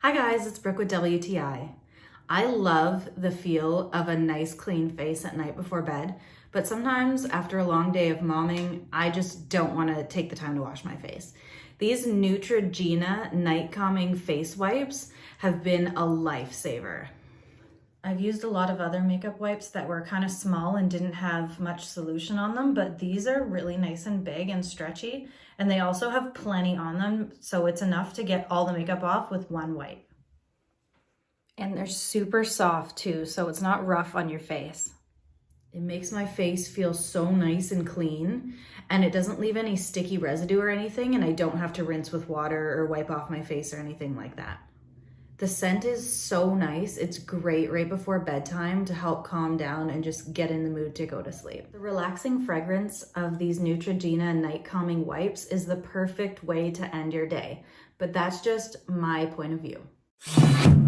Hi guys, it's Brooke with WTI. I love the feel of a nice clean face at night before bed, but sometimes after a long day of momming, I just don't want to take the time to wash my face. These Neutrogena night calming face wipes have been a lifesaver. I've used a lot of other makeup wipes that were kind of small and didn't have much solution on them, but these are really nice and big and stretchy, and they also have plenty on them, so it's enough to get all the makeup off with one wipe. And they're super soft too, so it's not rough on your face. It makes my face feel so nice and clean, and it doesn't leave any sticky residue or anything, and I don't have to rinse with water or wipe off my face or anything like that. The scent is so nice. It's great right before bedtime to help calm down and just get in the mood to go to sleep. The relaxing fragrance of these Neutrogena night calming wipes is the perfect way to end your day, but that's just my point of view.